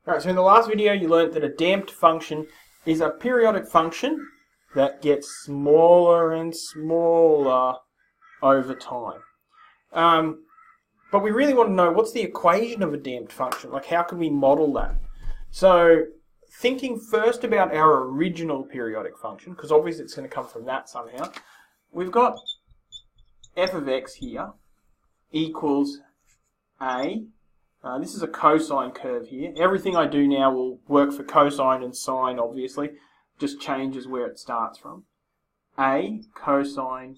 Alright, so in the last video you learnt that a damped function is a periodic function that gets smaller and smaller over time. But we really want to know what's the equation of a damped function, like how can we model that? So thinking first about our original periodic function, because obviously it's going to come from that somehow, we've got f of x here equals a. This is a cosine curve here. Everything I do now will work for cosine and sine, obviously. Just changes where it starts from. A cosine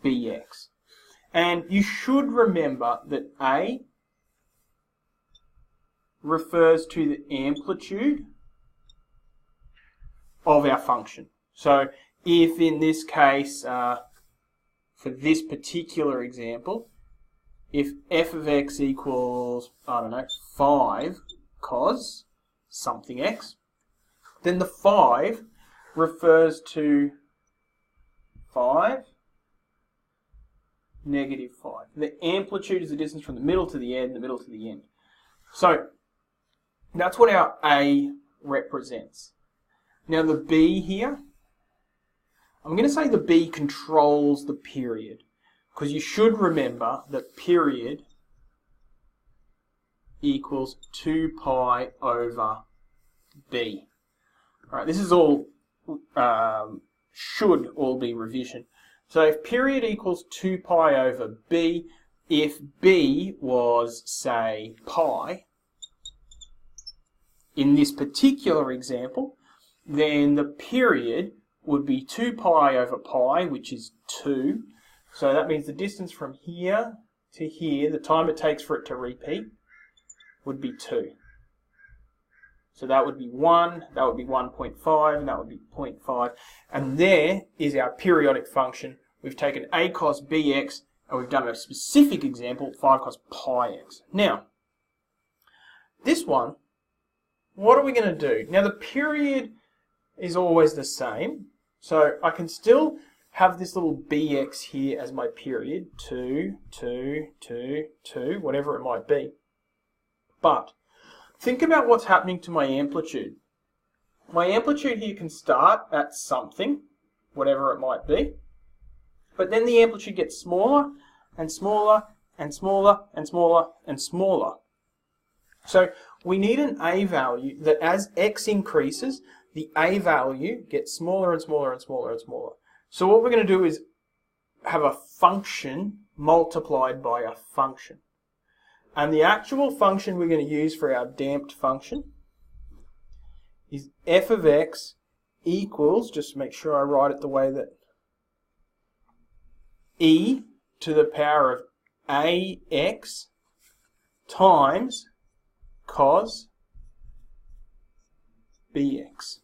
bx. And you should remember that A refers to the amplitude of our function. So if in this case, for this particular example, if f of x equals, 5 cos something x, then the 5 refers to 5, negative 5. The amplitude is the distance from the middle to the end, the middle to the end. So that's what our A represents. Now the B here, I'm going to say the B controls the period, because you should remember that period equals 2 pi over b. Alright, this is all, should all be revision. So if period equals 2 pi over b, if b was, say, pi, in this particular example, then the period would be 2 pi over pi, which is 2. So that means the distance from here to here, the time it takes for it to repeat, would be 2. So that would be 1, that would be 1.5, and that would be 0.5. And there is our periodic function. We've taken a cos bx, and we've done a specific example, 5 cos pi x. Now, this one, what are we going to do? Now, the period is always the same, so I can still have this little bx here as my period, 2, 2, 2, 2, whatever it might be. But think about what's happening to my amplitude. My amplitude here can start at something, whatever it might be, but then the amplitude gets smaller and smaller and smaller and smaller and smaller. So we need an a value that as x increases, the a value gets smaller and smaller and smaller and smaller. So what we're going to do is have a function multiplied by a function. And the actual function we're going to use for our damped function is f of x equals, just to make sure I write it the way that, e to the power of ax times cos bx.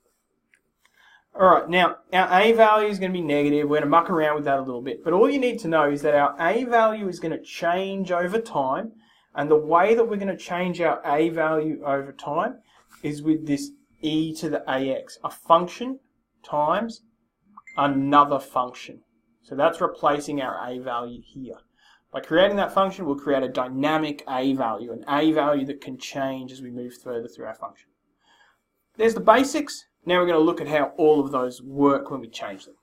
Alright, now our a value is going to be negative. We're going to muck around with that a little bit. But all you need to know is that our a value is going to change over time. And the way that we're going to change our a value over time is with this e to the ax. A function times another function. So that's replacing our a value here. By creating that function, we'll create a dynamic a value. An a value that can change as we move further through our function. There's the basics. Now we're going to look at how all of those work when we change them.